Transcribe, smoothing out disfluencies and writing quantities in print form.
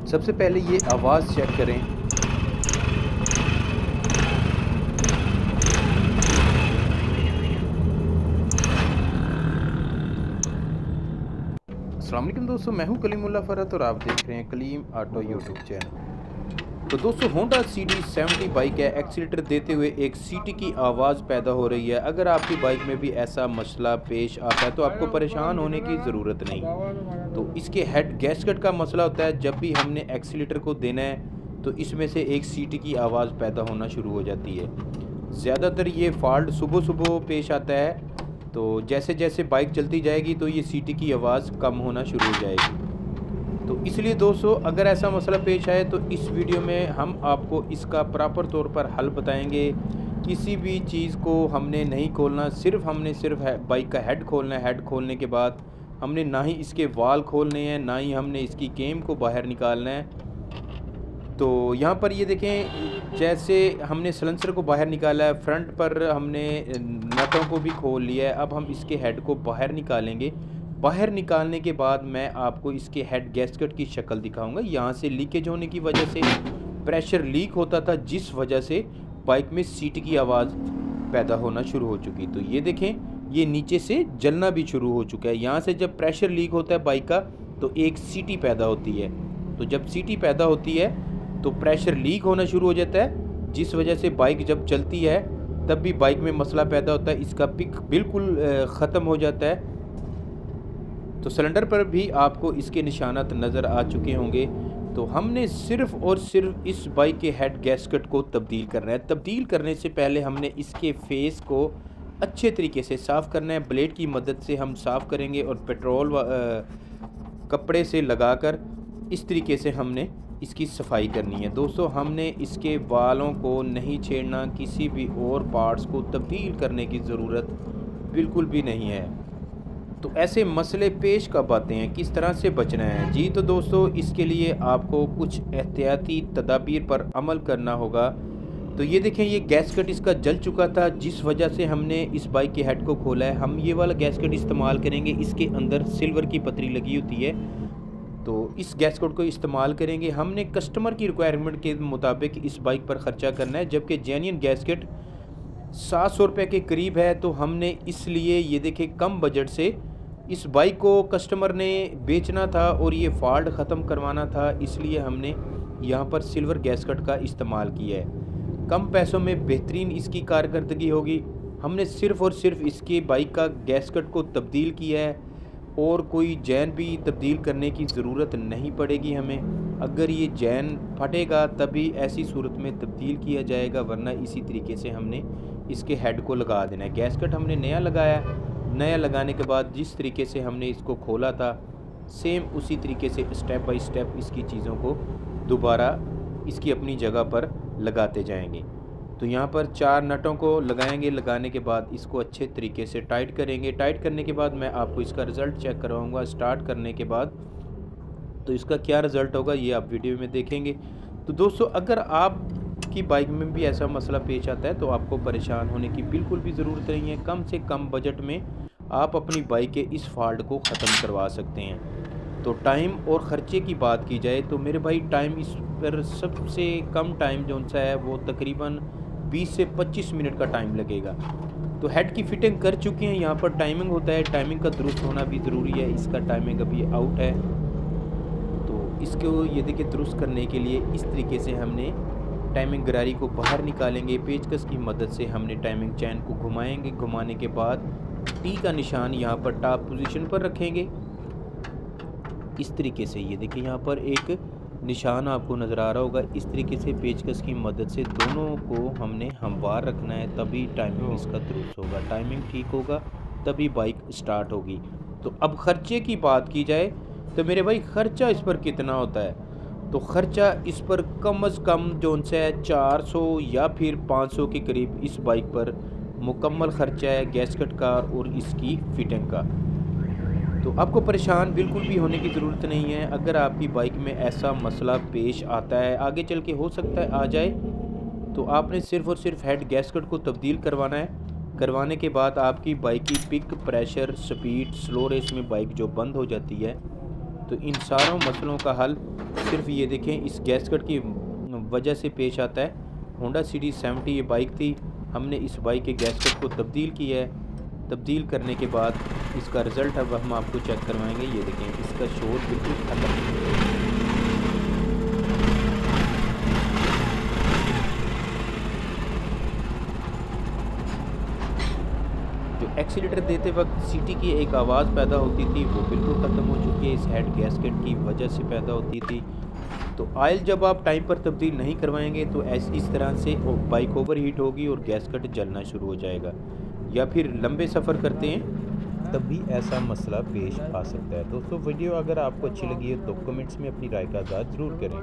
सबसे पहले ये आवाज़ चेक करें। अस्सलाम वालेकुम दोस्तों, मैं हूं कलीमुल्लाह फ़रहत और आप देख रहे हैं कलीम ऑटो यूट्यूब चैनल। तो दोस्तों, होंडा CD70 बाइक है, एक्सीलेटर देते हुए एक सीटी की आवाज़ पैदा हो रही है। अगर आपकी बाइक में भी ऐसा मसला पेश आता है तो आपको परेशान होने की ज़रूरत नहीं। तो इसके हेड गैस्केट का मसला होता है, जब भी हमने एक्सीलेटर को देना है तो इसमें से एक सीटी की आवाज़ पैदा होना शुरू हो जाती है। ज़्यादातर ये फ़ॉल्ट सुबह-सुबह पेश आता है, तो जैसे-जैसे बाइक चलती जाएगी तो ये सीटी की आवाज़ कम होना शुरू हो जाएगी। तो इसलिए दोस्तों, अगर ऐसा मसला पेश आए तो इस वीडियो में हम आपको इसका प्रॉपर तौर पर हल बताएँगे। किसी भी चीज़ को हमने नहीं खोलना, हमने सिर्फ़ है बाइक का हेड खोलना है। हेड खोलने के बाद हमने ना ही इसके वाल खोलने हैं, ना ही हमने इसकी केम को बाहर निकालना है। तो यहाँ पर ये देखें, जैसे हमने सलेंसर को बाहर निकाला है, फ्रंट पर हमने नटों को भी खोल लिया है। अब हम इसके हेड को बाहर निकालेंगे। बाहर निकालने के बाद मैं आपको इसके हेड गैस्केट की शक्ल दिखाऊँगा। यहाँ से लीकेज होने की वजह से प्रेशर लीक होता था, जिस वजह से बाइक में सीटी की आवाज़ पैदा होना शुरू हो चुकी। तो ये देखें, ये नीचे से जलना भी शुरू हो चुका है। यहाँ से जब प्रेशर लीक होता है बाइक का, तो एक सीटी पैदा होती है। तो जब सीटी पैदा होती है तो प्रेशर लीक होना शुरू हो जाता है, जिस वजह से बाइक जब चलती है तब भी बाइक में मसला पैदा होता है। इसका पिक बिल्कुल ख़त्म हो जाता है। तो सिलेंडर पर भी आपको इसके निशानात नज़र आ चुके होंगे। तो हमने सिर्फ़ और सिर्फ इस बाइक के हेड गैस्केट को तब्दील करना है। तब्दील करने से पहले हमने इसके फेस को अच्छे तरीके से साफ़ करना है। ब्लेड की मदद से हम साफ़ करेंगे और कपड़े से लगाकर इस तरीके से हमने इसकी सफाई करनी है। दोस्तों, हमने इसके वालों को नहीं छेड़ना, किसी भी और पार्ट्स को तब्दील करने की ज़रूरत बिल्कुल भी नहीं है। तो ऐसे मसले पेश कब आते हैं, किस तरह से बचना है? जी तो दोस्तों, इसके लिए आपको कुछ एहतियाती तदाबीर पर अमल करना होगा। तो ये देखें, ये गैस्केट इसका जल चुका था, जिस वजह से हमने इस बाइक के हेड को खोला है। हम ये वाला गैस्केट इस्तेमाल करेंगे, इसके अंदर सिल्वर की पतरी लगी होती है। तो इस गैस्केट को इस्तेमाल करेंगे। हमने कस्टमर की रिक्वायरमेंट के मुताबिक इस बाइक पर ख़र्चा करना है, जबकि जेन्युइन गैस्केट 700 रुपये के करीब है। तो हमने इसलिए ये देखें, कम बजट से इस बाइक को कस्टमर ने बेचना था और ये फ़ॉल्ट ख़त्म करवाना था, इसलिए हमने यहाँ पर सिल्वर गैस्केट का इस्तेमाल किया है। कम पैसों में बेहतरीन इसकी कारकर्दगी होगी। हमने सिर्फ़ और सिर्फ इसके बाइक का गैस्केट को तब्दील किया है और कोई चैन भी तब्दील करने की ज़रूरत नहीं पड़ेगी हमें। अगर ये चैन फटेगा तभी ऐसी सूरत में तब्दील किया जाएगा, वरना इसी तरीके से हमने इसके हेड को लगा देना है। गैस्केट हमने नया लगाया है। नया लगाने के बाद जिस तरीके से हमने इसको खोला था, सेम उसी तरीके से स्टेप बाय स्टेप इसकी चीज़ों को दोबारा इसकी अपनी जगह पर लगाते जाएंगे। तो यहाँ पर 4 नटों को लगाएंगे। लगाने के बाद इसको अच्छे तरीके से टाइट करेंगे। टाइट करने के बाद मैं आपको इसका रिज़ल्ट चेक करवाऊँगा। स्टार्ट करने के बाद तो इसका क्या रिज़ल्ट होगा ये आप वीडियो में देखेंगे। तो दोस्तों, अगर आपकी बाइक में भी ऐसा मसला पेश आता है तो आपको परेशान होने की बिल्कुल भी ज़रूरत नहीं है। कम से कम बजट में आप अपनी बाइक के इस फ़ॉल्ट को ख़त्म करवा सकते हैं। तो टाइम और ख़र्चे की बात की जाए तो मेरे भाई, टाइम इस पर सबसे कम टाइम जो-सा है वो तकरीबन 20 से 25 मिनट का टाइम लगेगा। तो हेड की फिटिंग कर चुके हैं। यहाँ पर टाइमिंग होता है, टाइमिंग का दुरुस्त होना भी ज़रूरी है। इसका टाइमिंग अभी आउट है। तो इसको ये देखिए, दुरुस्त करने के लिए इस तरीके से हमने टाइमिंग गरारी को बाहर निकालेंगे। पेचकस की मदद से हमने टाइमिंग चैन को घुमाएंगे। घुमाने के बाद टी का निशान यहाँ पर टॉप पोजीशन पर रखेंगे। इस तरीके से ये देखिए, यहाँ पर एक निशान आपको नज़र आ रहा होगा। इस तरीके से पेचकस की मदद से दोनों को हमने हमवार रखना है, तभी टाइमिंग इसका दुरुस्त होगा। टाइमिंग ठीक होगा तभी बाइक स्टार्ट होगी। तो अब ख़र्चे की बात की जाए तो मेरे भाई, ख़र्चा इस पर कितना होता है? तो ख़र्चा इस पर कम अज़ कम जो सा है 400 या फिर 500 के करीब इस बाइक पर मुकम्मल ख़र्चा है, गैस्केट का और इसकी फिटिंग का। तो आपको परेशान बिल्कुल भी होने की ज़रूरत नहीं है। अगर आपकी बाइक में ऐसा मसला पेश आता है, आगे चल के हो सकता है आ जाए, तो आपने सिर्फ़ और सिर्फ हेड गैस्केट को तब्दील करवाना है। करवाने के बाद आपकी बाइक की pick, pressure, speed, slow race में बाइक जो बंद हो जाती है, तो इन सारों मसलों का हल सिर्फ ये देखें इस गैसकट की वजह से पेश आता है। होंडा सिटी 70 ये बाइक थी, हमने इस बाइक के गैसकट को तब्दील किया है। तब्दील करने के बाद इसका रिज़ल्ट अब हम आपको चेक करवाएंगे। ये देखें इसका शोर बिल्कुल खत्म। जो एक्सीलेटर देते वक्त सीटी की एक आवाज़ पैदा होती थी वो बिल्कुल ख़त्म हो चुकी है, इस हेड गैसकेट की वजह से पैदा होती थी। तो ऑयल जब आप टाइम पर तब्दील नहीं करवाएंगे तो इस तरह से बाइक ओवर हीट होगी और गैसकट जलना शुरू हो जाएगा। या फिर लंबे सफ़र करते हैं तब भी ऐसा मसला पेश आ सकता है। दोस्तों वीडियो अगर आपको अच्छी लगी है तो कमेंट्स में अपनी राय का इज़हार ज़रूर करें।